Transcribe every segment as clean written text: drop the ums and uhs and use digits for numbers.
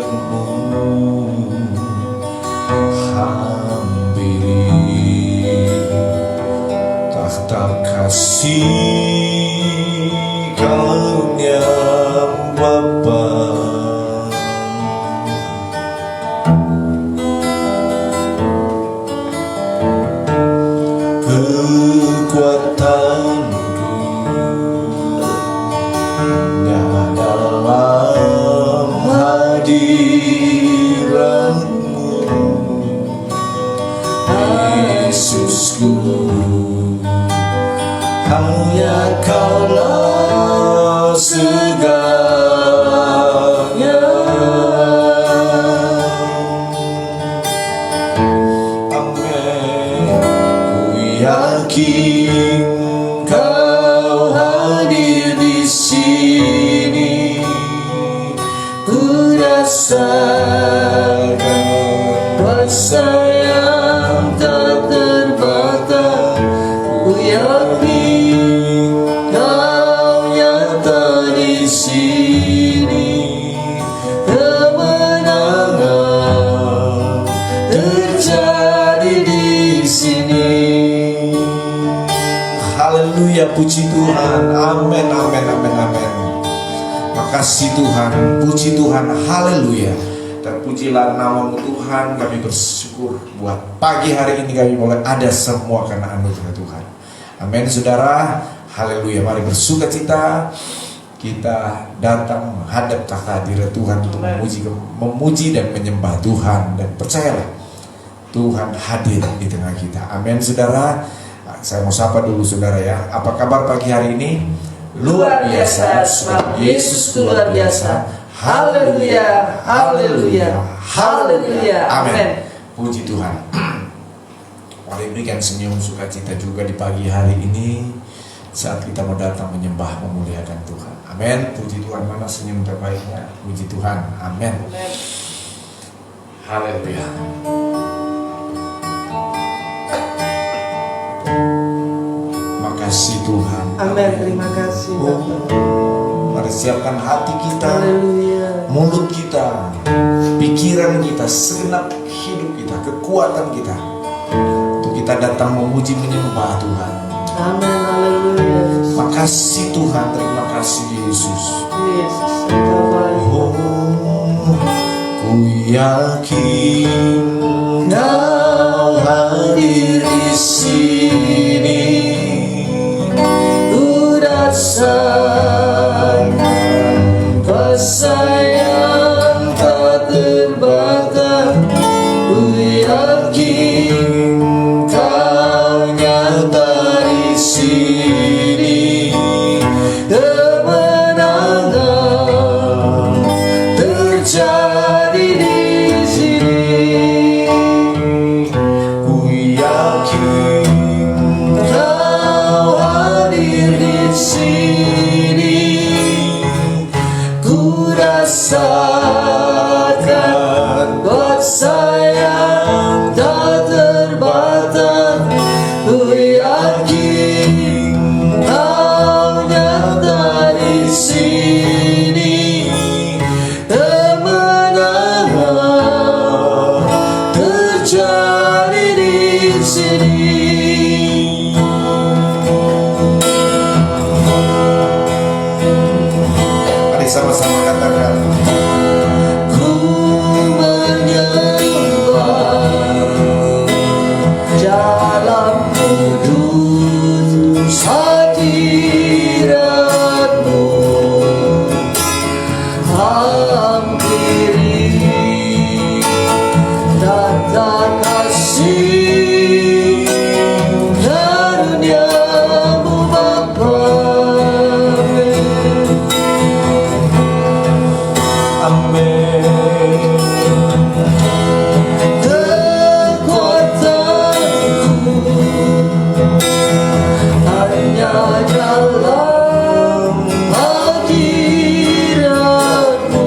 hadiratmu, hampiri tahta kasih karunia Bapa. Kekuatanku dalam hadiratmu, Yesusku, hanya Kaulah segalanya. Amin. Ku yakin Kau hadir di sini, ku rasakan kuasa yang tak terbatas. Ku yakin Kau nyata di sini, kemenangan terjadi di sini. Haleluya, puji Tuhan. Amin, amin, amin, amin. Makasih Tuhan, puji Tuhan, haleluya. Terpujilah nama-Mu Tuhan. Kami bersyukur buat pagi hari ini kami boleh ada semua karena anugerah Tuhan. Amin, saudara. Haleluya. Mari bersuka cita. Kita datang menghadap hadirat Tuhan untuk memuji dan menyembah Tuhan. Dan percayalah, Tuhan hadir di tengah kita. Amin, saudara. Saya mau sapa dulu saudara ya. Apa kabar pagi hari ini? Luar biasa. Yesus luar biasa. Haleluya, haleluya, haleluya. Amin. Puji Tuhan. Mari berikan senyum sukacita juga di pagi hari ini saat kita mau datang menyembah memuliakan Tuhan. Amin. Puji Tuhan. Mana senyum terbaiknya? Puji Tuhan. Amin. Haleluya. Makasih Tuhan. Amin. Terima kasih Bapak. Mari siapkan hati kita, Haleluya. mulut kita, pikiran kita, segenap hidup kita, kekuatan kita, untuk kita datang memuji menyembah Tuhan. Amin. Haleluya. Makasih Tuhan. Terima kasih Yesus. Yesus Engkau baik. Oh, ku yakin Kau hadir di sini, ku rasakan kuasa yang tak terbatas. Ku yakin Kau nyata di sini, kemenangan terjadi di sini. Ku yakin Kau hadir di sini, ku rasakan kuasa yang tak terbatas. Ku yakin Kau nyata di sini, kemenangan terjadi di sini. Mari sama-sama katakan, ku menyembah Dalam kudus hadirat-Mu, hampiri tata kasih karunia-Mu Bapa. Amin. Kekuatanku hanya dalam hadirat-Mu,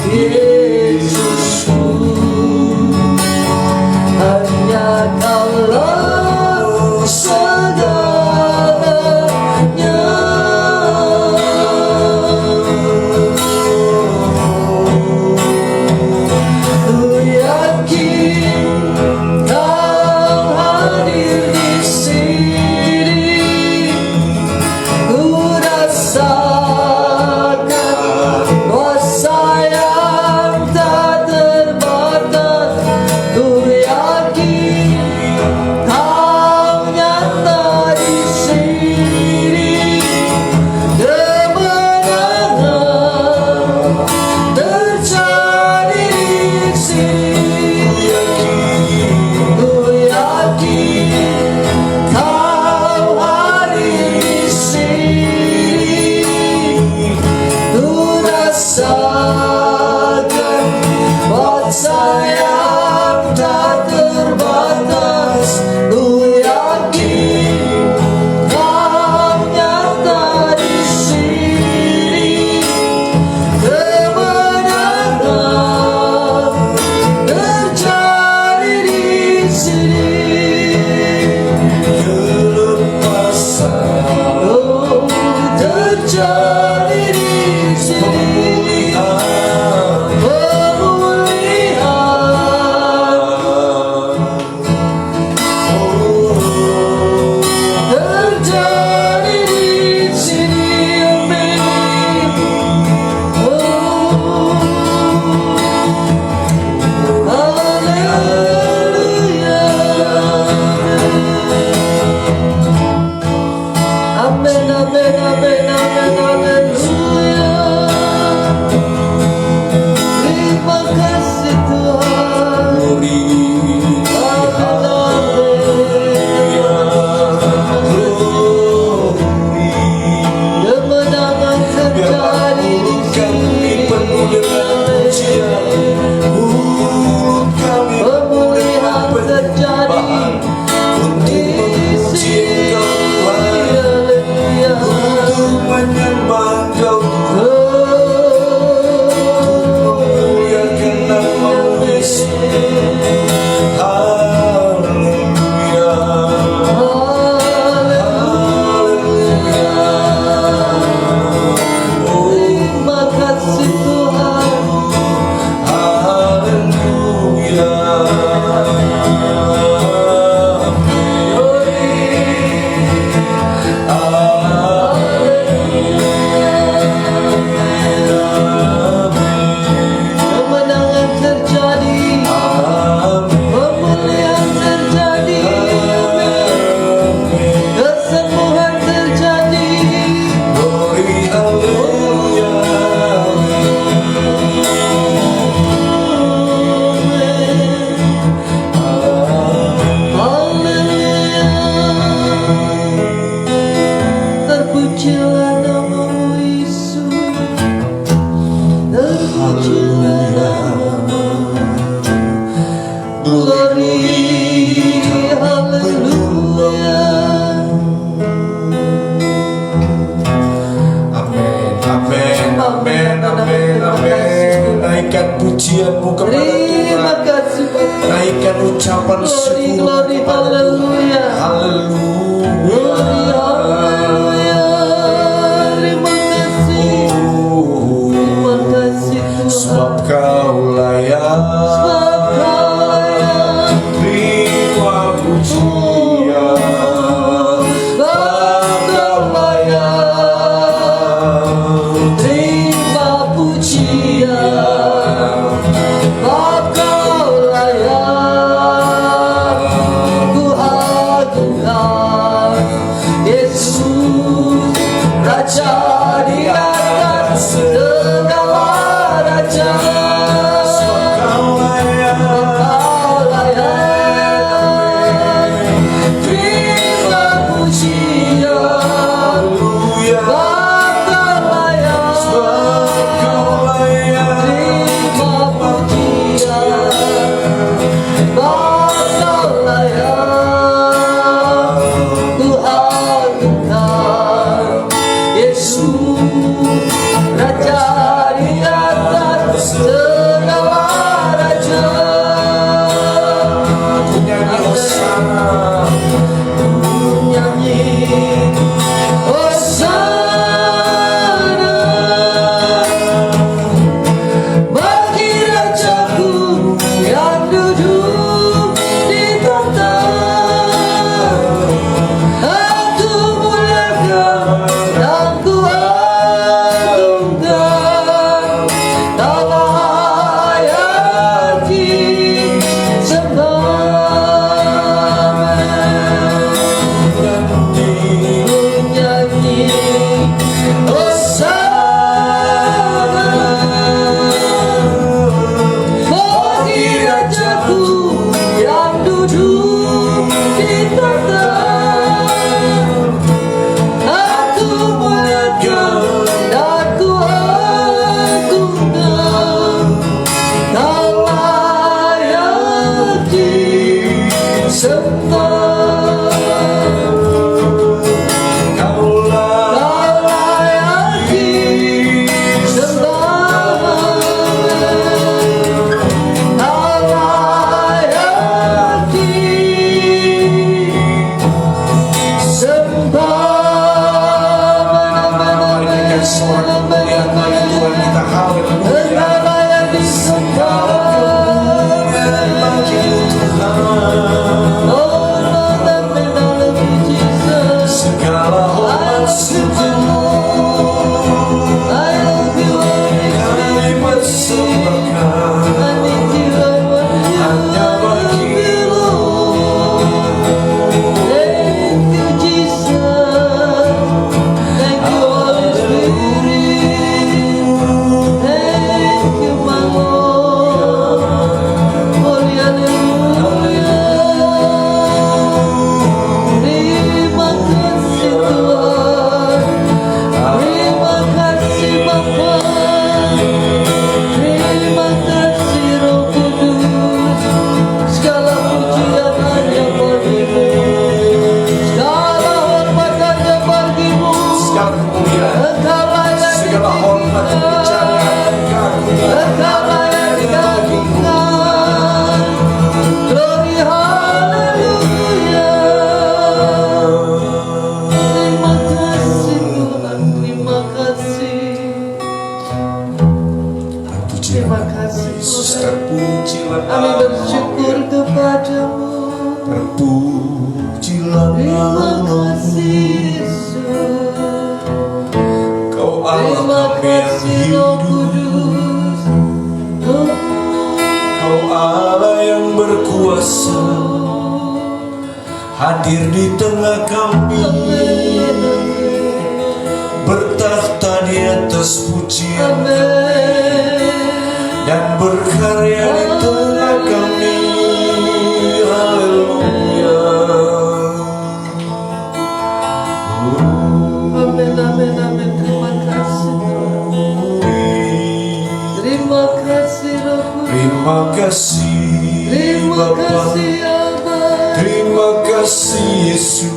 Yesusku, hanya Kaulah segalanya. Amin, amin. Naikkan pujianmu kepada Terima Tuhan. kasih Bapa. Naikkan ucapan Glory, syukur glory, kepada Tuhan. haleluya. Glory, Haleluya. haleluya. Terima kasih. Terima kasih Tuhan. Sebab Kau layak. Sebab Kau layak. Terima pujian. Sebab Kau layak. Terima pujian. Sebab Kau layak. Ku agungkan Yesus, Raja di atas segala raja. Kau layak. Kau layak. Terima pujian. Haleluya. Kau layak. Kau layak. Terima pujian. Kau layak. Ku agungkan Yesus, Raja di atas segala raja. Aku nyanyi Hosana. Nyanyi Hosana bagi Rajaku yang duduk di tahta. Aku muliakan dan ku agungkan, tak layak disembah. Nyanyi Hosana bagi Rajaku yang duduk di tahta. Aku muliakan dan ku agungkan, tak layak disembah. Kau Tak layak disembah. Tak layak disembah. Naikkan suara kemuliaan bagi Tuhan kita. Haleluya. Tak layak disembah. Bagi Tuhan. Oh Lord, amen, I love you, Jesus. Segala hormat syukur I love you, Holy kami persembahkan I need you, I want you, hanya I love bagi you, Lord. Thank you, Jesus. Thank you, Holy Spirit. Thank you, my Lord. Holy hallelujah. Terima kasih Tuhan. Terima kasih Bapa. Terima kasih Roh Kudus. Segala pujian hanya bagimu. Segala hormat hanya bagimu. segala kemuliaan, Engkau layak segala hormat dan kemuliaan dipujikan. Engkau layak diagungkan. Glory haleluya. Terima kasih Tuhan, terima kasih. Terima kasih Yesus. Tuhan. Terpujilah Kami nama bersyukur kepadamu. Terpujilah Terima nama kasih Yesus. Kau Allah Terima kami yang kasih Roh hidup. Kudus. Oh, Kau Allah yang berkuasa, hadir di tengah kami, amin, bertakhta di atas pujian amin. dan berkarya di tengah kami. Haleluya. Amin, amin, amin. Terima kasih Tuhan. Terima kasih Roh Kudus. Terima kasih Terima Bapa. kasih Abba. Terima kasih Yesus.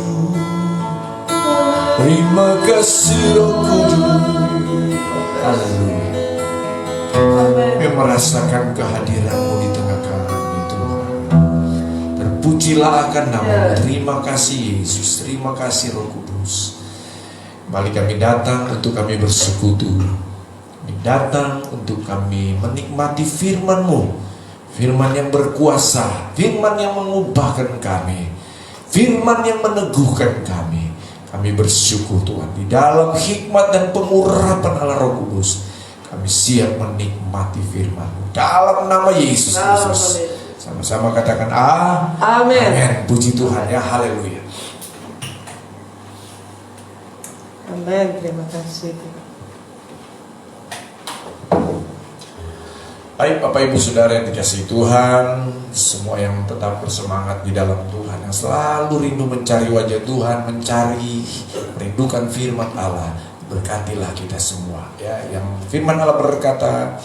Terima kasih Roh Kudus. Haleluya. Kami merasakan kehadiran-Mu di tengah kami, Tuhan. Terpujilah akan nama-Mu. Terima kasih Yesus, terima kasih Roh Kudus. Kembali kami datang untuk kami bersekutu. Kami datang untuk kami menikmati firman-Mu, firman yang berkuasa, firman yang mengubahkan kami, firman yang meneguhkan kami. Kami bersyukur Tuhan, di dalam hikmat dan pengurapan Allah Roh Kudus, kami siap menikmati firman-Mu dalam nama Yesus Kristus. Sama-sama katakan Amin. Amin. Puji Tuhan ya, haleluya. Amin. Terima kasih. Baik Bapak Ibu Saudara yang dikasihi Tuhan, semua yang tetap bersemangat di dalam Tuhan, yang selalu rindu mencari wajah Tuhan, mencari, merindukan firman Allah, berkatilah kita semua ya. Yang firman Allah berkata,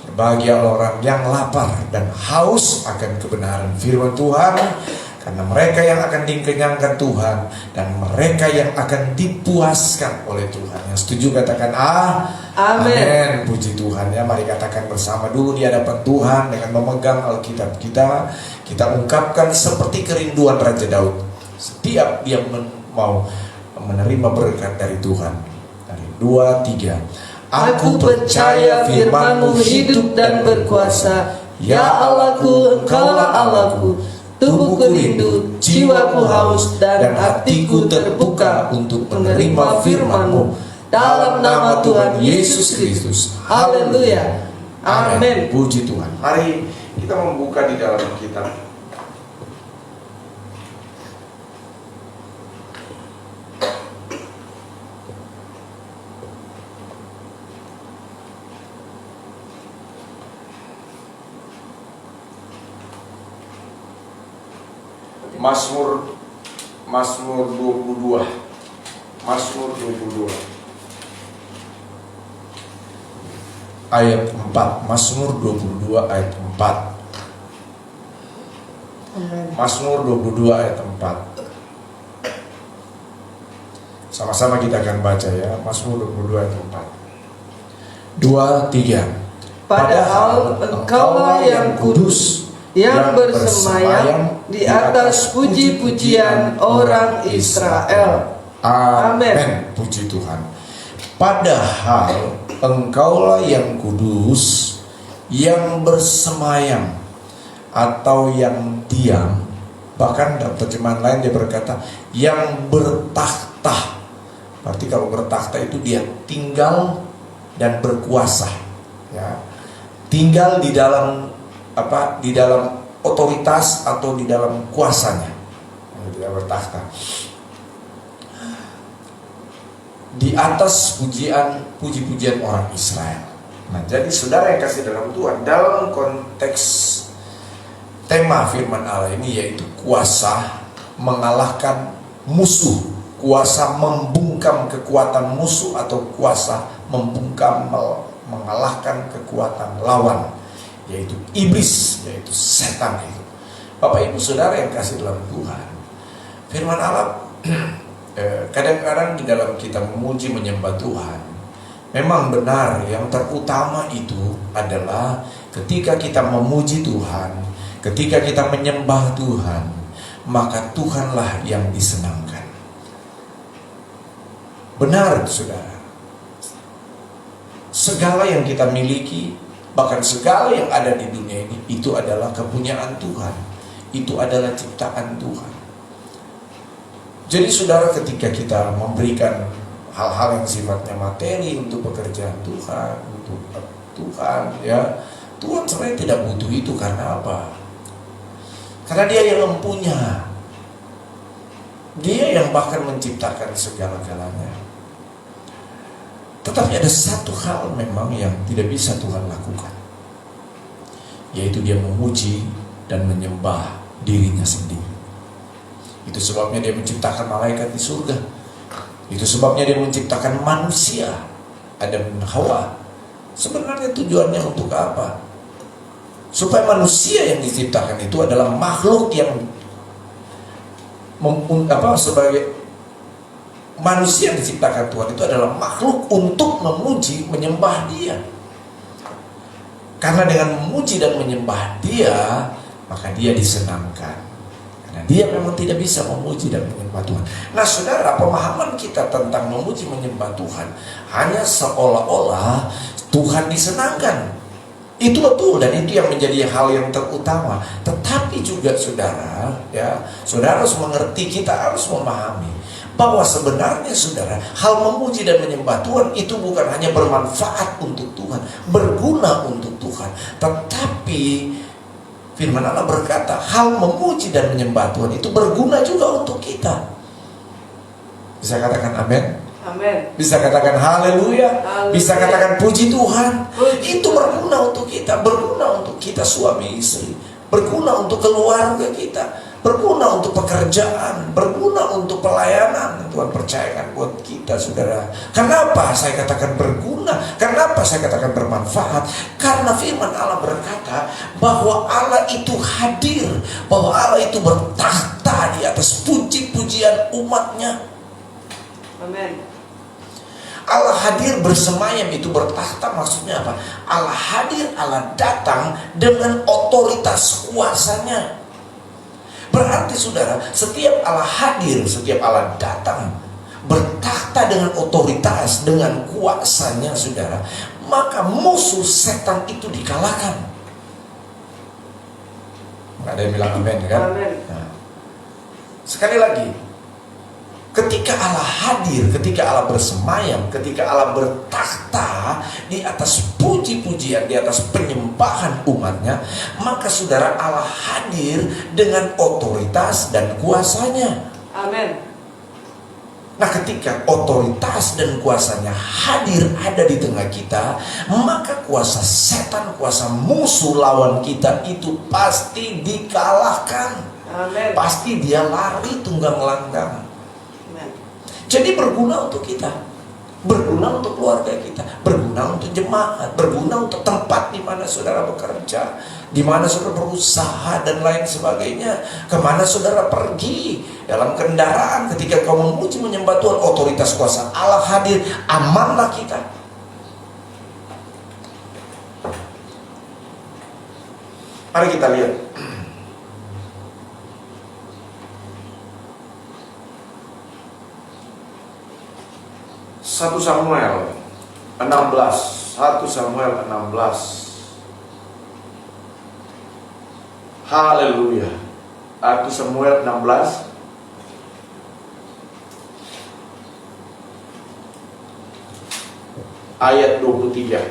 berbahagia orang yang lapar dan haus akan kebenaran firman Tuhan, karena mereka yang akan dikenyangkan Tuhan dan mereka yang akan dipuaskan oleh Tuhan. Yang setuju katakan Amin. Puji Tuhan ya. Mari katakan bersama dulu di hadapan Tuhan dengan memegang Alkitab kita. Kita ungkapkan seperti kerinduan Raja Daud. Setiap dia mau menerima berkat dari Tuhan. Dari 2, 3. Aku percaya firman-Mu hidup dan berkuasa. Ya Allahku, Engkaulah Allahku. Tubuhku rindu, jiwaku haus, dan hatiku terbuka untuk menerima firman-Mu. Dalam nama Tuhan Yesus Kristus. Haleluya. Amin. Puji Tuhan. Mari kita membuka di dalam kitab Mazmur 22. Mazmur 22 ayat 4. Mazmur 22 ayat 4. Mazmur 22 ayat 4. Sama-sama kita akan baca ya. Mazmur 22 ayat 4. 2, 3. Padahal Engkaulah yang kudus, yang bersemayam di atas puji-pujian orang Israel. Amin. Puji Tuhan. Padahal Engkaulah yang kudus, yang bersemayam atau yang diam. Bahkan dalam terjemahan lain dia berkata yang bertakhta. Berarti kalau bertakhta itu dia tinggal dan berkuasa ya. Tinggal di dalam di dalam otoritas atau di dalam kuasanya. Dia bertakhta di atas puji-pujian orang Israel. Nah, jadi saudara yang kasih dalam Tuhan, dalam konteks tema firman Allah ini yaitu kuasa mengalahkan musuh, kuasa membungkam kekuatan musuh atau kuasa membungkam mengalahkan kekuatan lawan, yaitu iblis, yaitu setan itu. Bapak Ibu Saudara yang kasih dalam Tuhan, firman Allah kadang-kadang di dalam kita memuji menyembah Tuhan, memang benar yang terutama itu adalah ketika kita memuji Tuhan, ketika kita menyembah Tuhan, maka Tuhanlah yang disenangkan. Benar saudara, segala yang kita miliki, bahkan segala yang ada di dunia ini, itu adalah kepunyaan Tuhan, itu adalah ciptaan Tuhan. Jadi saudara, ketika kita memberikan hal-hal yang sifatnya materi untuk pekerjaan Tuhan, untuk Tuhan ya, Tuhan sebenarnya tidak butuh itu. Karena apa? Karena Dia yang mempunyai, Dia yang bahkan menciptakan segala-galanya. Tetapi ada satu hal memang yang tidak bisa Tuhan lakukan, yaitu Dia memuji dan menyembah dirinya sendiri. Itu sebabnya Dia menciptakan malaikat di surga. Itu sebabnya Dia menciptakan manusia, Adam dan Hawa. Sebenarnya tujuannya untuk apa? Supaya manusia yang diciptakan itu adalah makhluk yang sebagai manusia yang diciptakan Tuhan itu adalah makhluk untuk memuji, menyembah Dia. Karena dengan memuji dan menyembah Dia, maka Dia disenangkan. Karena Dia memang tidak bisa memuji dan menyembah Tuhan. Nah saudara, pemahaman kita tentang memuji menyembah Tuhan hanya seolah-olah Tuhan disenangkan. Itu betul, dan itu yang menjadi hal yang terutama. Tetapi juga saudara, ya, saudara harus mengerti, kita harus memahami bahwa sebenarnya saudara, hal memuji dan menyembah Tuhan itu bukan hanya bermanfaat untuk Tuhan, berguna untuk Tuhan, tetapi firman Allah berkata, hal memuji dan menyembah Tuhan itu berguna juga untuk kita. Bisa katakan amin? Amin. Bisa katakan haleluya. Haleluya. Bisa katakan puji Tuhan. Puji Itu berguna untuk kita, berguna untuk kita suami istri, berguna untuk keluarga kita, berguna untuk pekerjaan, berguna untuk pelayanan. Tuhan percayakan buat kita saudara. Kenapa saya katakan berguna? Kenapa saya katakan bermanfaat? Karena firman Allah berkata bahwa Allah itu hadir, bahwa Allah itu bertakhta di atas puji-pujian umatnya. Amin. Allah hadir bersemayam, itu bertakhta maksudnya apa? Allah hadir, Allah datang dengan otoritas kuasanya. Berarti saudara, setiap Allah hadir, setiap Allah datang bertakhta dengan otoritas, dengan kuasanya saudara, maka musuh setan itu dikalahkan. Nggak ada yang bilang amin kan? Amin. Nah, sekali lagi, ketika Allah hadir, ketika Allah bersemayam, ketika Allah bertakhta di atas puji-pujian, di atas penyembahan umatnya, maka saudara, Allah hadir dengan otoritas dan kuasanya. Amin. Nah, ketika otoritas dan kuasanya hadir ada di tengah kita, maka kuasa setan, kuasa musuh lawan kita itu pasti dikalahkan. Amin. Pasti dia lari tunggang langgang. Jadi berguna untuk kita, berguna untuk keluarga kita, berguna untuk jemaat, berguna untuk tempat di mana saudara bekerja, di mana saudara berusaha dan lain sebagainya. Kemana saudara pergi dalam kendaraan, ketika kau memuji menyembah Tuhan, otoritas kuasa Allah hadir, amanlah kita. Mari kita lihat. 1 Samuel 16, 1 Samuel 16. Haleluya. 1 Samuel 16 ayat 23.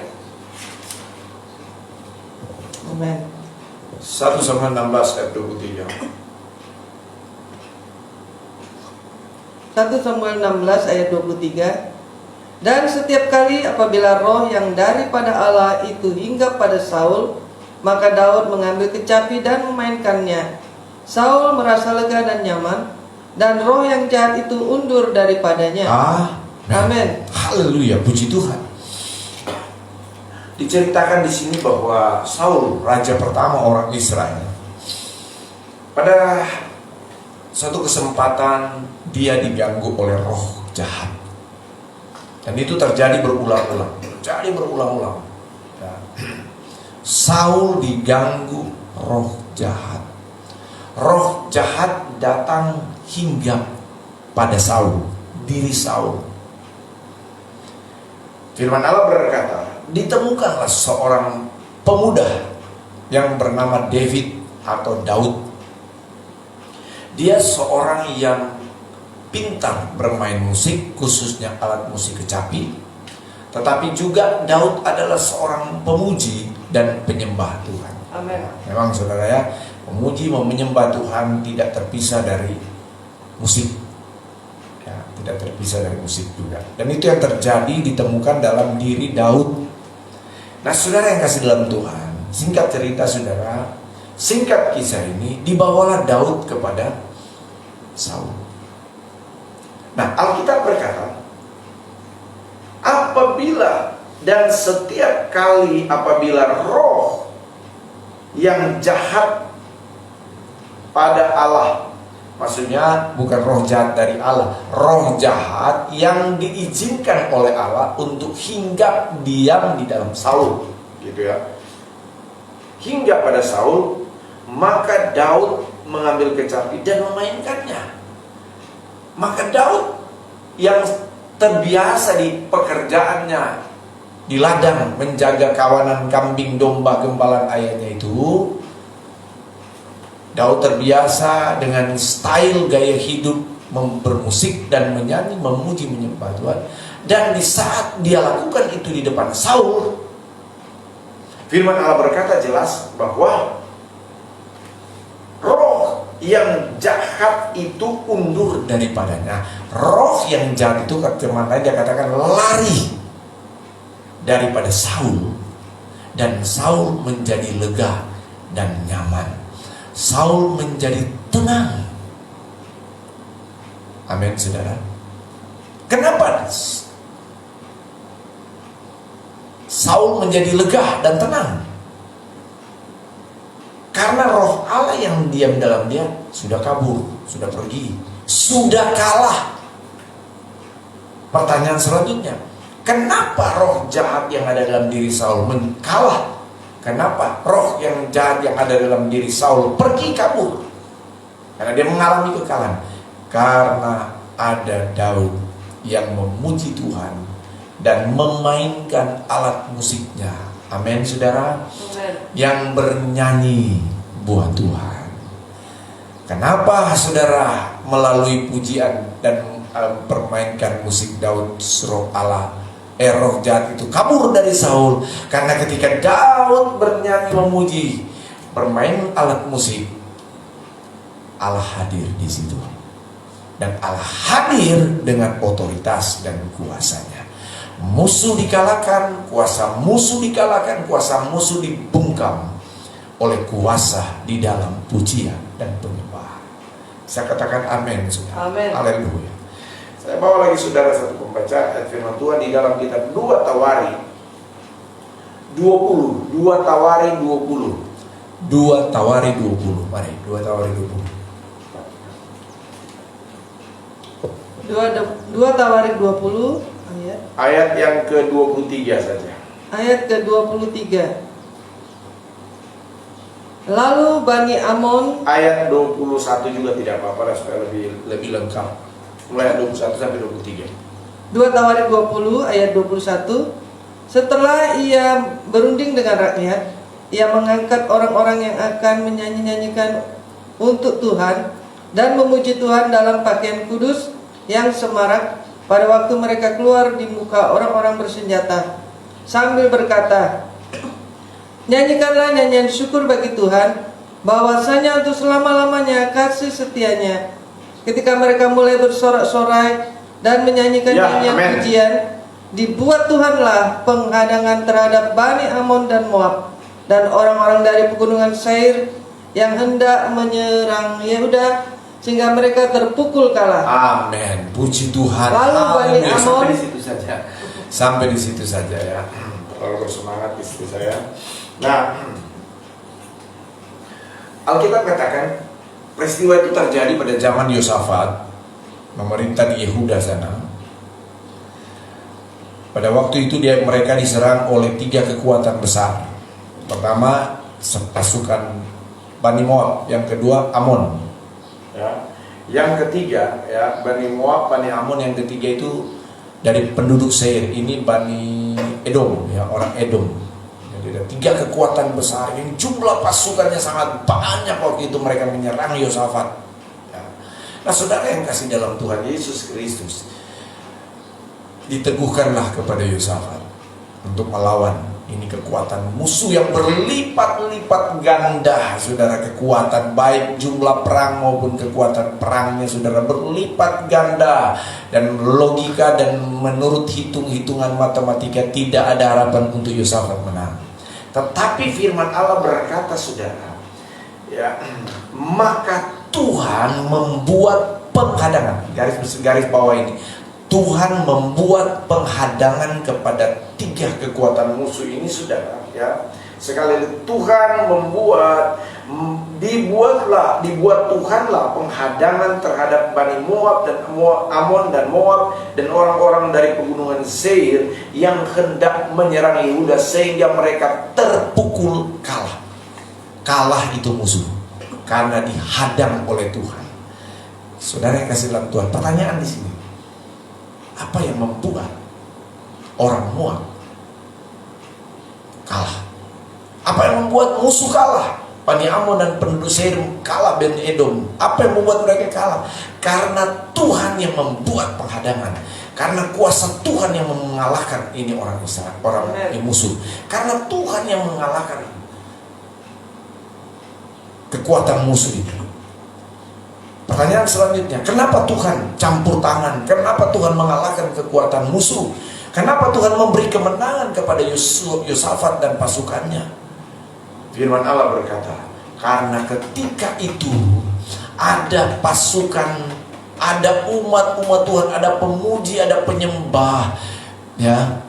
Amin. 1 Samuel 16 ayat 23. 1 Samuel 16 ayat 23. Dan setiap kali apabila roh yang daripada Allah itu hinggap pada Saul, maka Daud mengambil kecapi dan memainkannya. Saul merasa lega dan nyaman, dan roh yang jahat itu undur daripadanya. Amin. Haleluya, puji Tuhan. Diceritakan di sini bahwa Saul, raja pertama orang Israel, pada satu kesempatan dia diganggu oleh roh jahat. Dan itu terjadi berulang-ulang. Nah, Saul diganggu roh jahat. Roh jahat datang hinggap pada Saul, diri Saul. Firman Allah berkata, ditemukanlah seorang pemuda yang bernama David atau Daud. Dia seorang yang pintar bermain musik, khususnya alat musik kecapi. Tetapi juga Daud adalah seorang pemuji dan penyembah Tuhan. Amin. Memang saudara ya, memuji, menyembah Tuhan tidak terpisah dari musik. Ya, tidak terpisah dari musik juga. Dan itu yang terjadi ditemukan dalam diri Daud. Nah saudara yang kasih dalam Tuhan, singkat cerita saudara, singkat kisah ini, dibawalah Daud kepada Saul. Nah, Alkitab berkata, apabila dan setiap kali apabila roh yang jahat pada Allah, maksudnya bukan roh jahat dari Allah, roh jahat yang diizinkan oleh Allah untuk hinggap diam di dalam Saul, gitu ya. hingga pada Saul, maka Daud mengambil kecapi dan memainkannya. Maka Daud yang terbiasa di pekerjaannya di ladang menjaga kawanan kambing, domba, gempalan ayahnya itu, Daud terbiasa dengan style gaya hidup bermusik dan menyanyi, memuji, menyembah Tuhan. Dan di saat dia lakukan itu di depan Saul, firman Allah berkata jelas bahwa roh yang jahat itu undur daripadanya. Roh yang jahat itu, firman lain dia katakan, lari daripada Saul, dan Saul menjadi lega dan nyaman. Saul menjadi tenang. Amin, saudara. Kenapa Saul menjadi lega dan tenang? Karena roh Allah yang diam dalam dia sudah kabur, sudah pergi, sudah kalah. Pertanyaan selanjutnya, kenapa roh jahat yang ada dalam diri Saul kalah? Kenapa roh yang jahat yang ada dalam diri Saul pergi kabur? Karena dia mengalami kekalahan. Karena ada Daud yang memuji Tuhan dan memainkan alat musiknya. Amin, saudara. Yang bernyanyi buat Tuhan. Kenapa saudara melalui pujian dan permainkan musik Daud, roh Allah, roh jahat itu kabur dari Saul? Karena ketika Daud bernyanyi memuji, bermain alat musik, Allah hadir di situ. Dan Allah hadir dengan otoritas dan kuasanya. Musuh dikalahkan, kuasa musuh dikalahkan, kuasa musuh dibungkam oleh kuasa di dalam pujian dan penyembahan. Saya katakan amin, saudara. Amin. Haleluya. Saya bawa lagi saudara satu pembacaan firman Tuhan di dalam kitab 2 Tawari 20. 2 Tawari 20. 2 Tawari 20. Mari, 2 Tawari 20. 2 Tawari 20 ayat yang ke-23 saja. Ayat ke-23. Lalu Bani Amon, ayat 21 juga tidak apa-apa supaya lebih lengkap. Mulai ayat 21 sampai 23. 2 Tawari 20 ayat 21. Setelah ia berunding dengan rakyat, ia mengangkat orang-orang yang akan menyanyi-nyanyikan untuk Tuhan dan memuji Tuhan dalam pakaian kudus yang semarak pada waktu mereka keluar di muka orang-orang bersenjata, sambil berkata, nyanyikanlah nyanyian syukur bagi Tuhan, bahwasanya untuk selama-lamanya kasih setianya. Ketika mereka mulai bersorak-sorai dan menyanyikan nyanyian pujian, dibuat Tuhanlah penghadangan terhadap Bani Amon dan Moab dan orang-orang dari pegunungan Seir yang hendak menyerang Yehuda, sehingga mereka terpukul kalah. Amin. Puji Tuhan. Lalu Bani Amon, sampai di situ saja. Sampai di situ saja ya. Terlalu bersemangat istri saya. Nah, Alkitab katakan peristiwa itu terjadi pada zaman Yosafat, memerintah di Yehuda sana. Pada waktu itu mereka diserang oleh 3 kekuatan besar. Pertama, pasukan Bani Moab, yang kedua Amon. Ya. Yang ketiga ya Bani Moab, Bani Amon, yang ketiga itu dari penduduk Seir. Ini Bani Edom ya, orang Edom. Jadi ada 3 kekuatan besar yang jumlah pasukannya sangat banyak waktu itu mereka menyerang Yosafat. Ya. Nah, saudara yang kasih dalam Tuhan Yesus Kristus, diteguhkanlah kepada Yosafat untuk melawan ini kekuatan musuh yang berlipat-lipat ganda, saudara. Kekuatan baik jumlah perang maupun kekuatan perangnya, saudara, berlipat ganda. Dan logika dan menurut hitung-hitungan matematika tidak ada harapan untuk Yosafat menang. Tetapi firman Allah berkata, saudara, ya, maka Tuhan membuat penghadangan. Garis bawah ini, Tuhan membuat penghadangan kepada 3 kekuatan musuh ini, saudara. Ya, sekali lagi Tuhan dibuat Tuhanlah penghadangan terhadap Bani Moab dan Amon dan Moab dan orang-orang dari pegunungan Seir yang hendak menyerang Yehuda, sehingga mereka terpukul kalah. kalah itu musuh karena dihadang oleh Tuhan. Saudara yang kasih dalam Tuhan, pertanyaan di sini, apa yang membuat orang Moab kalah? Apa yang membuat musuh kalah? Bani Amon dan penduduk Seir kalah Ben Edom. Apa yang membuat mereka kalah? Karena Tuhan yang membuat penghadangan. Karena kuasa Tuhan yang mengalahkan ini orang Israel, orang musuh. Karena Tuhan yang mengalahkan kekuatan musuh itu. Pertanyaan selanjutnya, kenapa Tuhan campur tangan? Kenapa Tuhan mengalahkan kekuatan musuh? Kenapa Tuhan memberi kemenangan kepada Yosafat dan pasukannya? Firman Allah berkata, karena ketika itu ada pasukan, ada umat-umat Tuhan, ada pemuji, ada penyembah, ya,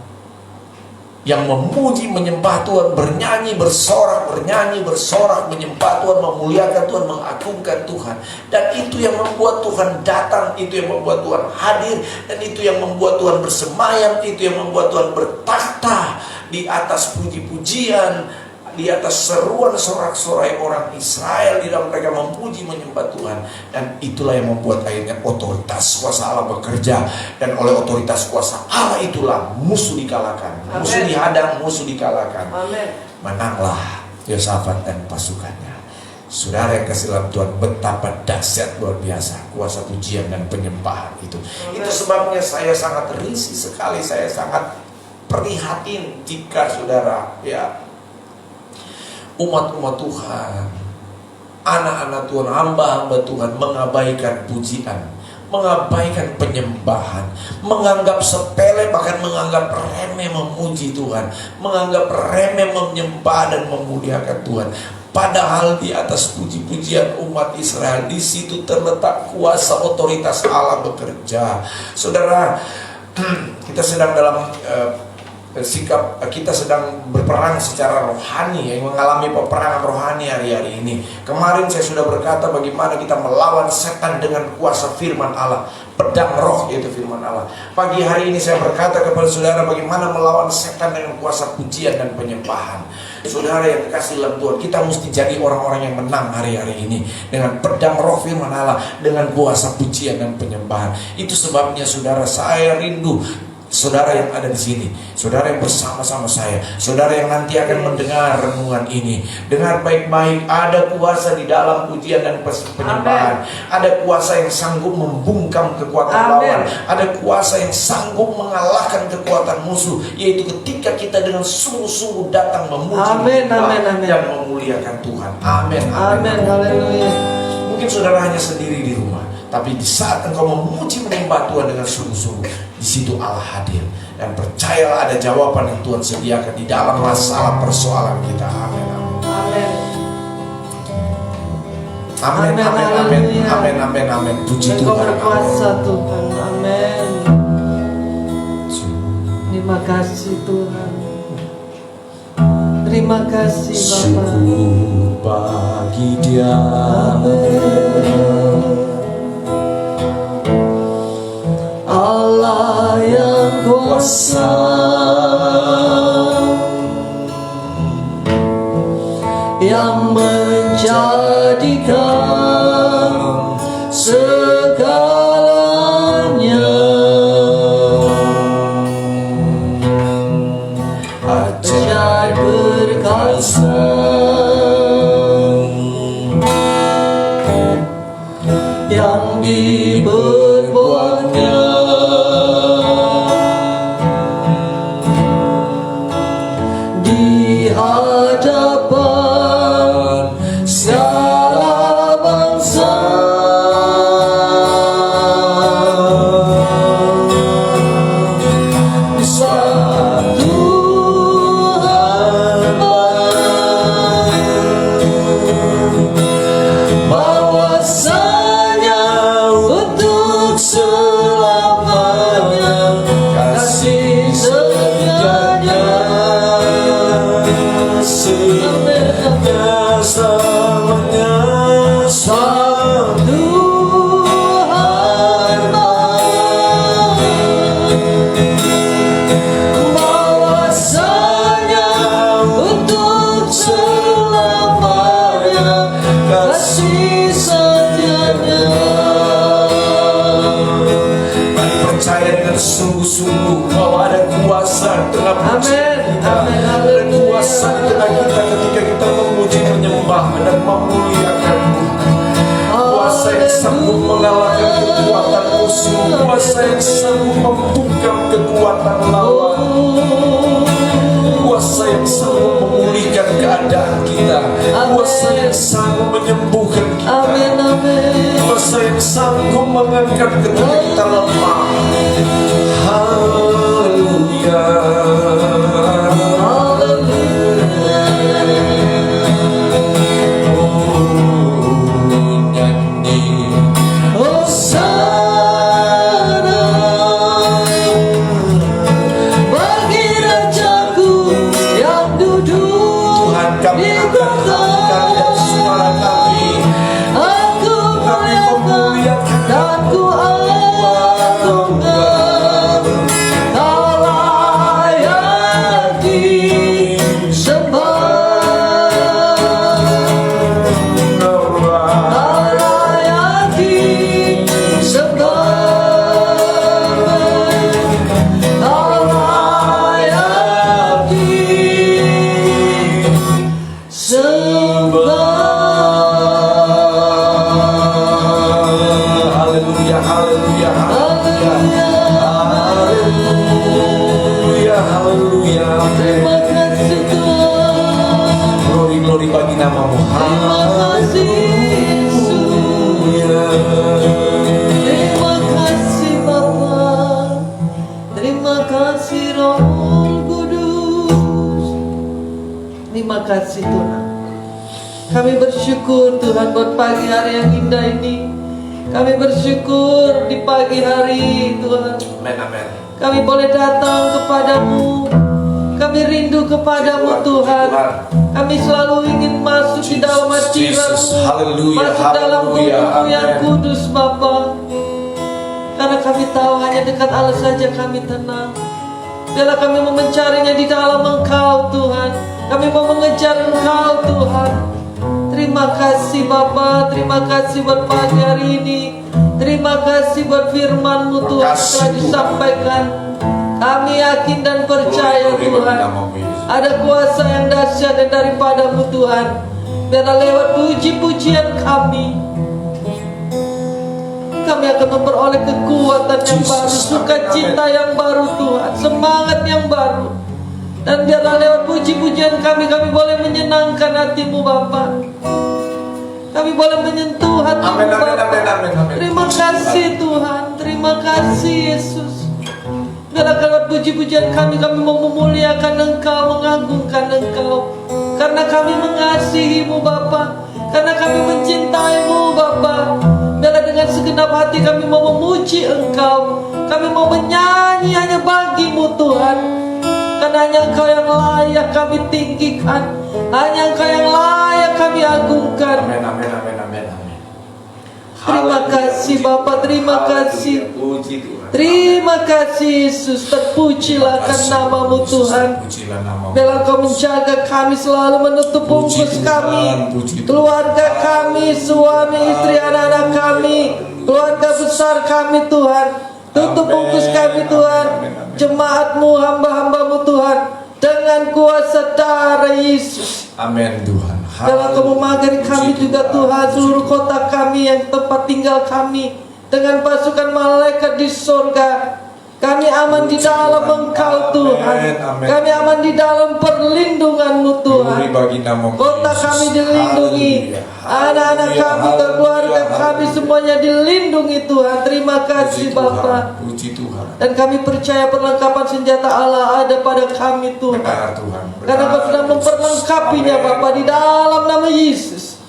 yang memuji, menyembah Tuhan, bernyanyi, bersorak, menyembah Tuhan, memuliakan Tuhan, mengagungkan Tuhan. Dan itu yang membuat Tuhan datang, itu yang membuat Tuhan hadir, dan itu yang membuat Tuhan bersemayam, itu yang membuat Tuhan bertakhta di atas puji-pujian, di atas seruan sorak-sorai orang Israel di dalam mereka memuji menyembah Tuhan. Dan itulah yang membuat akhirnya otoritas kuasa Allah bekerja, dan oleh otoritas kuasa Allah itulah musuh dikalahkan. Amen. Musuh dihadang, musuh dikalahkan. Amen. Menanglah Yosafat dan pasukannya. Saudara yang kasih dalam Tuhan, betapa dahsyat luar biasa kuasa pujian dan penyembahan itu. Amen. Itu sebabnya saya sangat risih sekali, saya sangat prihatin jika saudara, ya, umat-umat Tuhan, anak-anak Tuhan, hamba-hamba Tuhan mengabaikan pujian, mengabaikan penyembahan, menganggap sepele, bahkan menganggap remeh memuji Tuhan, menganggap remeh menyembah dan memuliakan Tuhan. Padahal di atas puji-pujian umat Israel, di situ terletak kuasa otoritas Allah bekerja. Saudara, kita sedang dalam sikap, kita sedang berperang secara rohani, yang mengalami peperangan rohani hari-hari ini. Kemarin saya sudah berkata bagaimana kita melawan setan dengan kuasa firman Allah, pedang roh, yaitu firman Allah. Pagi hari ini saya berkata kepada saudara bagaimana melawan setan dengan kuasa pujian dan penyembahan. Saudara yang dikasih dalam Tuhan, kita mesti jadi orang-orang yang menang hari-hari ini dengan pedang roh firman Allah, dengan kuasa pujian dan penyembahan. Itu sebabnya saudara, saya rindu saudara yang ada di sini, saudara yang bersama-sama saya, saudara yang nanti akan mendengar renungan ini, dengar baik-baik. Ada kuasa di dalam pujian dan penyembahan. Ada kuasa yang sanggup membungkam kekuatan lawan. Ada kuasa yang sanggup mengalahkan kekuatan musuh, yaitu ketika kita dengan sungguh-sungguh datang memuji dan memuliakan Tuhan. Amin. Haleluya. Mungkin saudara hanya sendiri di rumah, tapi di saat engkau memuji menyembah Tuhan dengan sungguh-sungguh, di situ Allah hadir. Dan percayalah, ada jawaban yang Tuhan sediakan di dalam masalah persoalan kita. Amin. Amin. Puji Tuhan. Engkau berkuasa Tuhan. Amin. Terima kasih Tuhan. Terima kasih Bapa. Syukur bagi Dia. Allah yang kuasa, yang menjadikan segalanya, ajaib berkuasa, yang diperbuatnya di hadapan segala bangsa. dan sungguh-sungguh Kau ada kuasa di tengah pujian kita. Ada kuasa di tengah kita ketika kita memuji, menyembah dan memuliakan Tuhan. Kuasa yang sanggup mengalahkan kekuatan musuh, kuasa yang sanggup membungkam kekuatan lawan, kuasa yang sanggup memulihkan keadaan kita, kuasa yang sanggup menyembuhkan kita, kuasa yang sanggup mengangkat ketika kita lemah. Haleluya. Glory bagi namamu. Terima kasih Yesus. Terima kasih Bapa. Terima kasih Roh Kudus. Terima kasih Tuhan. Kami bersyukur Tuhan buat pagi hari yang indah ini. Kami bersyukur di pagi hari Tuhan. Amin, amin. Kami boleh datang kepadamu. Kami rindu kepadamu Tuhan. Kami selalu ingin masuk di dalam hadirat-Mu, masuk dalam tubuh-Mu yang kudus Bapa. Karena kami tahu hanya dekat Allah saja kami tenang. Biarlah kami mau mencarinya di dalam Engkau Tuhan. Kami mau mengejar Engkau Tuhan. Terima kasih Bapa, terima kasih buat pagi hari ini. Terima kasih buat firman-Mu Tuhan telah disampaikan. Kami yakin dan percaya Tuhan, ada kuasa yang dahsyat dan daripada-Mu Tuhan. Biarlah lewat puji-pujian kami akan memperoleh kekuatan yang baru, sukacita yang baru Tuhan, semangat yang baru. Dan biarlah lewat puji-pujian kami boleh menyenangkan hati-Mu Bapa. Kami boleh menyentuh hati-Mu Bapa. Terima kasih Tuhan, terima kasih Yesus. Biarlah lewat puji-pujian kami mau memuliakan Engkau, mengagungkan Engkau. Karena kami mengasihi-Mu Bapa, karena kami mencintai-Mu Bapa. Biarlah dengan segenap hati kami mau memuji Engkau. Kami mau menyanyi hanya bagi-Mu Tuhan. Karena hanya Engkau yang layak kami tinggikan, hanya Engkau yang layak kami agungkan. Amin, amin, amin, amin, amin. Terima kasih Bapa, terima kasih. Puji Tuhan. Terima kasih Yesus, terpujilah kan nama-Mu Tuhan. Biarlah Engkau menjaga kami, selalu menutup bungkus kami, keluarga kami, suami, istri, anak-anak kami, keluarga besar kami Tuhan. Tutup bungkus kami Tuhan, jemaat-Mu, hamba-hamba-Mu Tuhan, dengan kuasa darah Yesus. Amin Tuhan. Biarlah Engkau memagari kami juga Tuhan, seluruh kota kami yang tempat tinggal kami, dengan pasukan malaikat di surga. Kami aman di dalam Engkau Tuhan. Kami aman di dalam perlindungan-Mu Tuhan. Kota kami dilindungi, anak-anak kami, keluarga kami semuanya dilindungi Tuhan. Terima kasih Bapa. Dan kami percaya perlengkapan senjata Allah ada pada kami Tuhan. Karena Kau sudah memperlengkapinya Bapa di dalam nama Yesus.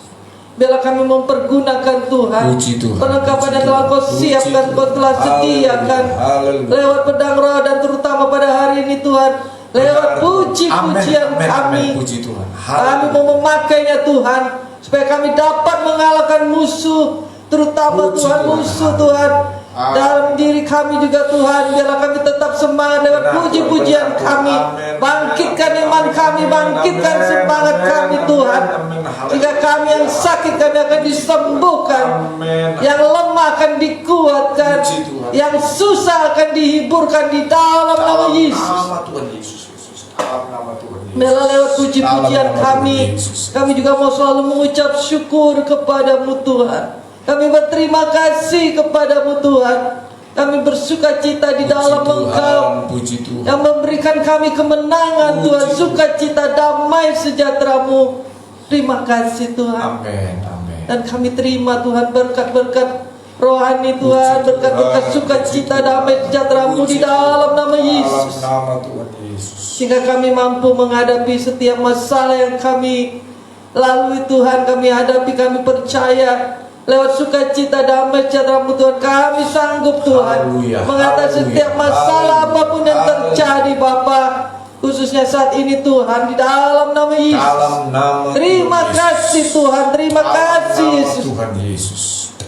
Biarlah kami mempergunakan Tuhan perlengkapan yang telah Kau siapkan, Kau telah sediakan lewat pedang roh, dan terutama pada hari ini Tuhan, lewat puji-pujian kami. Kami mau memakainya Tuhan, supaya kami dapat mengalahkan musuh, terutama Tuhan, musuh Tuhan dalam diri kami juga Tuhan. Biarlah kami tetap semangat lewat puji-pujian kami. Bangkitkan iman kami, bangkitkan semangat kami Tuhan. Tuhan. Jika kami yang sakit kami akan disembuhkan, yang lemah akan dikuatkan, yang susah akan dihiburkan di dalam nama Yesus. Melalui puji-pujian kami juga mau selalu mengucap syukur kepadamu Tuhan. Kami berterima kasih kepadamu Tuhan. Kami bersuka cita di dalam Engkau yang memberikan kami kemenangan Tuhan, sukacita, damai, sejahtera-Mu. Terima kasih Tuhan. Amin, amin. Dan kami terima Tuhan berkat-berkat rohani Tuhan, berkat-berkat sukacita, damai, sejahtera-Mu di dalam nama Yesus. Sehingga kami mampu menghadapi setiap masalah yang kami lalui Tuhan, kami hadapi, kami percaya lewat sukacita, damai, sejahtera-Mu Tuhan, kami sanggup Tuhan mengatasi setiap masalah apapun yang terjadi Bapa. Khususnya saat ini Tuhan, di dalam nama Yesus. Terima kasih Tuhan, terima kasih Yesus. Tuhan Yesus,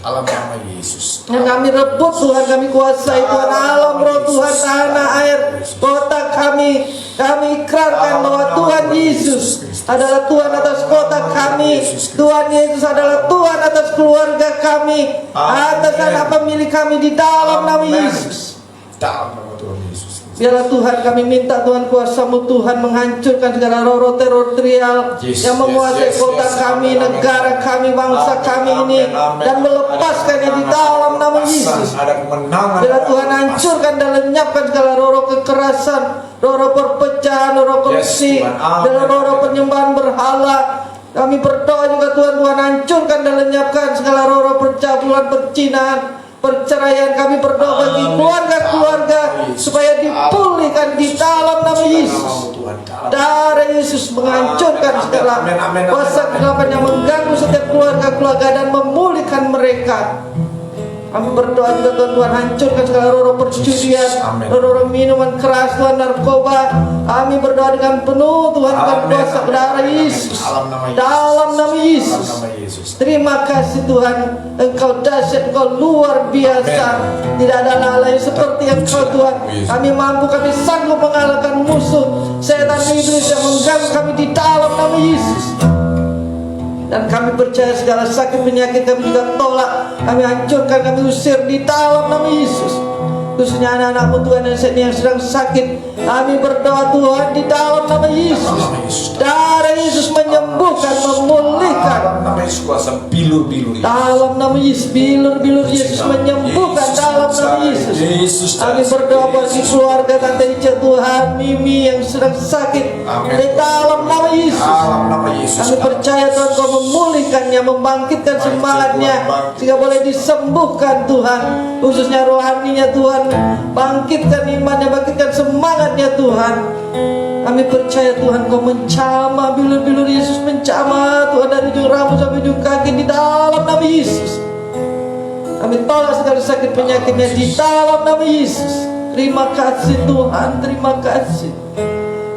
dalam nama Yesus. Yang kami rebut Tuhan, kami kuasai Tuhan, alam roh Tuhan, tanah air, kota kami ikrarkan bahwa Tuhan Yesus adalah Tuhan atas kota kami. Tuhan Yesus adalah Tuhan atas keluarga kami, atas anak pemilik kami di dalam nama Yesus. Dalam nama Tuhan Yesus. Biarlah Tuhan kami minta Tuhan kuasa-Mu Tuhan menghancurkan segala roh-roh teritorial yang menguasai kota kami, negara kami, bangsa kami ini, dan melepaskannya di dalam nama Yesus. Biarlah Tuhan hancurkan dan lenyapkan segala roh-roh kekerasan, roh-roh perpecahan, roh korupsi, dan roh-roh penyembahan berhala. Kami berdoa juga Tuhan hancurkan dan lenyapkan segala roh-roh percabulan, percinahan, perceraian. Kami berdoa bagi keluarga-keluarga supaya dipulihkan di dalam nama Yesus. Darah Yesus menghancurkan segala kuasa kegelapan yang mengganggu setiap keluarga-keluarga dan memulihkan mereka. Kami berdoa juga Tuhan hancurkan segala roh-roh perjudian, roh-roh minuman keras, Tuhan narkoba. Kami berdoa dengan penuh Tuhan dengan kuasa darah Yesus. Dalam nama Yesus. Terima kasih Tuhan, Engkau dahsyat, Engkau luar biasa. Tidak ada hal lain seperti Engkau Tuhan. Kami mampu, kami sanggup mengalahkan musuh setan iblis yang mengganggu kami di dalam nama Yesus. Dan kami percaya segala sakit penyakit kami juga tolak, kami hancurkan, kami usir di dalam nama Yesus. Khususnya anak-anak-Mu Tuhan yang sedang sakit, kami berdoa Tuhan di dalam nama Yesus. Darah Yesus menyembuhkan, memulihkan. Dalam nama Yesus kuasa bilur-bilur. Dalam nama Yesus, bilur-bilur Yesus menyembuhkan dalam nama Yesus. Kami berdoa bagi keluarga Tante Ica Tuhan, Mimi yang sedang sakit, di dalam nama Yesus. Kami percaya Tuhan Kau memulihkannya, membangkitkan semangatnya sehingga boleh disembuhkan Tuhan. Khususnya rohaninya Tuhan, bangkitkan imannya, bangkitkan semangatnya Tuhan. Kami percaya Tuhan Kau mencama bilur-bilur Yesus, mencama Tuhan dari ujung rambut sampai ujung kaki di dalam nama Yesus. Kami tolak segala sakit penyakitnya di dalam nama Yesus. Terima kasih Tuhan, terima kasih.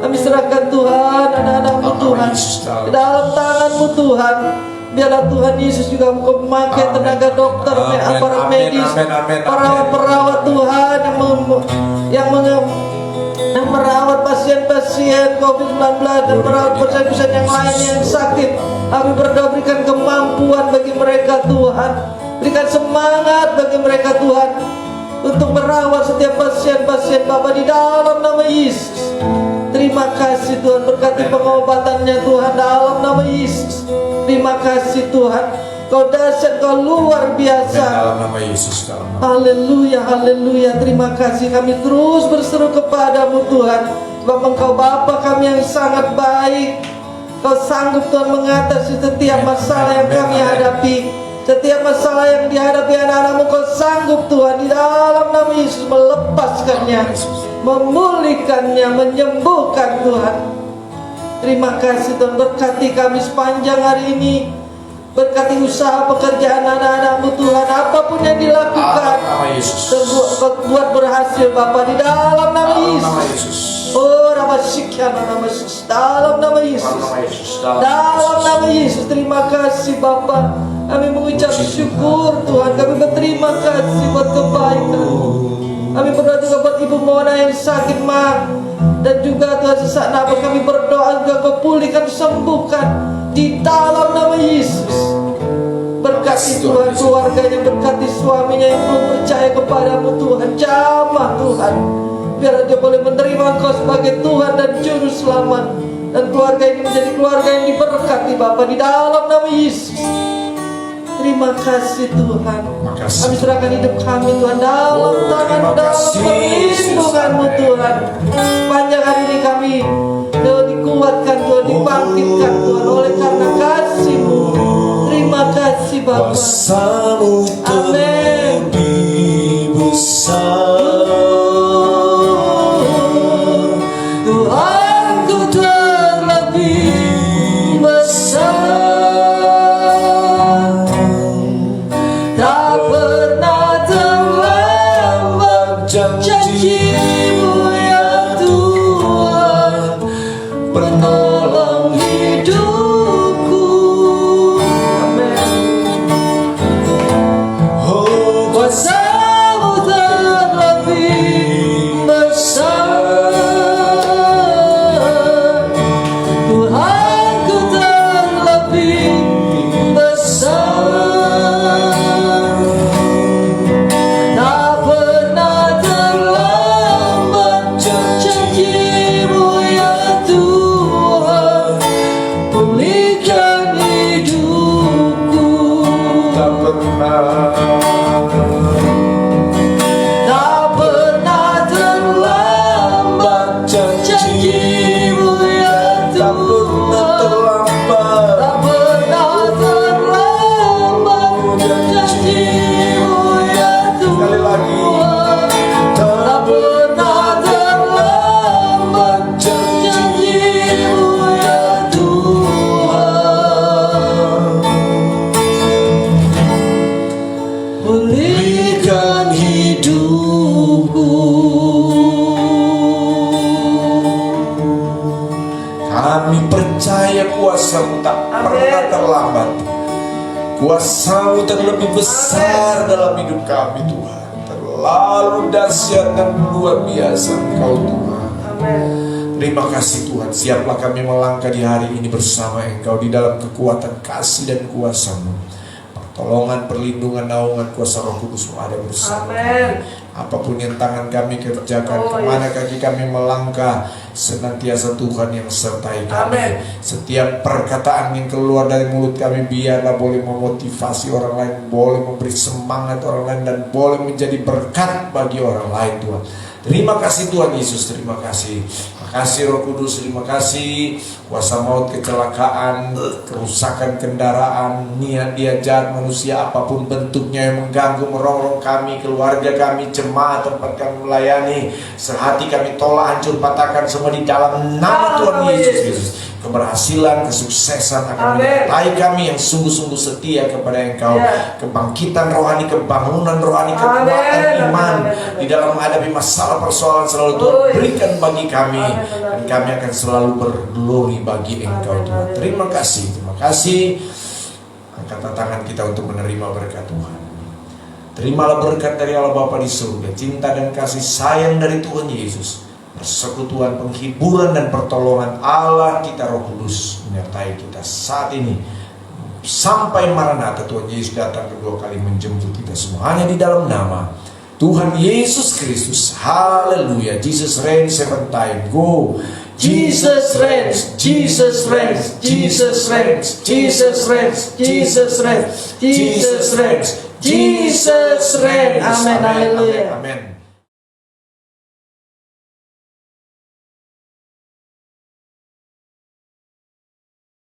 Kami serahkan Tuhan anak-anak-Mu Tuhan di dalam tangan-Mu Tuhan. Biarlah Tuhan Yesus juga Engkau memakai tenaga dokter, para medis, perawat Tuhan yang merawat pasien-pasien COVID-19 dan merawat pasien-pasien yang lain yang sakit. Kami berdoa berikan kemampuan bagi mereka Tuhan, berikan semangat bagi mereka Tuhan untuk merawat setiap pasien-pasien Bapa di dalam nama Yesus. Terima kasih Tuhan, berkati pengobatannya Tuhan dalam nama Yesus. Terima kasih Tuhan, Kau dahsyat, Kau luar biasa. Dalam nama Yesus. Haleluya, haleluya. Terima kasih, kami terus berseru kepadamu Tuhan, sebab Engkau Bapa kami yang sangat baik. Kau sanggup Tuhan mengatasi setiap masalah yang kami hadapi. Setiap masalah yang dihadapi anak-anak-Mu, Kau sanggup Tuhan di dalam nama Yesus melepaskannya, memulihkannya, menyembuhkan Tuhan. Terima kasih Tuhan, berkati kami sepanjang hari ini. Berkati usaha pekerjaan anak-anak-Mu Tuhan, apapun yang dilakukan, buat berhasil Bapa di dalam nama Yesus. Oh, nama Sikya, nama Yesus, dalam nama Yesus, dalam nama Yesus. Terima kasih Bapa. Kami mengucap syukur Tuhan, kami berterima kasih buat kebaikan-Mu. Kami berdoa juga buat Ibu Mona yang sakit Ma, dan juga Tuhan sesak nafas. Kami berdoa juga Kau pulihkan, sembuhkan di dalam nama Yesus. Berkati Tuhan keluarganya, berkati suaminya yang belum percaya kepadamu Tuhan. Jamah Tuhan, biar dia boleh menerima Engkau sebagai Tuhan dan Juru Selamat. Dan keluarga ini menjadi keluarga yang diberkati Bapa di dalam nama Yesus. Terima kasih Tuhan. Kami serahkan hidup kami Tuhan dalam tangan, dalam perlindungan-Mu Tuhan. Panjang hari ini kami dikuatkan Tuhan, dibangkitkan Tuhan oleh karena kasih-Mu. Terima kasih Bapa. Amin. Tuhanku terlebih besar. Tak pernah terlambat janji-Mu ya Tuhan, penolong hidupku. Amin. Oh, kuasa-Mu terlebih besar. Tuhanku terlebih besar. Tak pernah terlambat janji-Mu ya Tuhan, pulihkan hidupku. Tak pernah terlambat janji-Mu ya Tuhan. Tak pernah terlambat janji-Mu ya Tuhan. Sekali lagi. Tak pernah terlambat janji-Mu ya Tuhan. Pulihkan hidupku. Kami percaya kuasa-Mu tak pernah terlambat. Kuasa-Mu terlebih besar dalam hidup kami Tuhan. Terlalu dahsyat dan luar biasa Engkau Tuhan. Terima kasih Tuhan. Siaplah kami melangkah di hari ini bersama Engkau di dalam kekuatan kasih dan kuasa-Mu. Pertolongan, perlindungan, naungan kuasa Roh Kudus-Mu ada bersama kami. Apapun yang tangan kami kerjakan, kemana kaki kami melangkah, senantiasa Tuhan yang sertai kami. Setiap perkataan yang keluar dari mulut kami biarlah boleh memotivasi orang lain, boleh memberi semangat orang lain, dan boleh menjadi berkat bagi orang lain Tuhan. Terima kasih Tuhan Yesus, terima kasih. Terima kasih Roh Kudus, terima kasih. Kuasa maut, kecelakaan, kerusakan kendaraan, niat dia jahat manusia apapun bentuknya yang mengganggu, merongrong kami, keluarga kami, jemaat tempat kami melayani, sehati kami tolak, hancur, patahkan semua di dalam nama Tuhan Yesus Kristus. Keberhasilan, kesuksesan akan menyertai kami yang sungguh-sungguh setia kepada Engkau. Kebangkitan rohani, kebangunan rohani, kekuatan iman di dalam menghadapi masalah persoalan selalu Tuhan berikan bagi kami, dan kami akan selalu berglori bagi Engkau Tuhan. Terima kasih, terima kasih. Angkat tangan kita untuk menerima berkat Tuhan. Terimalah berkat dari Allah Bapa di surga, cinta dan kasih sayang dari Tuhan Yesus, persekutuan, penghiburan dan pertolongan Allah kita Roh Kudus menyertai kita saat ini sampai Maranatha Tuhan Yesus datang kedua kali menjemput kita semua, hanya di dalam nama Tuhan Yesus Kristus. Haleluya. Jesus reigns seven times. Go. Jesus reigns, Jesus reigns, Jesus reigns, Jesus reigns, Jesus reigns, Jesus reigns, Jesus reigns. Amin, haleluya. Amin.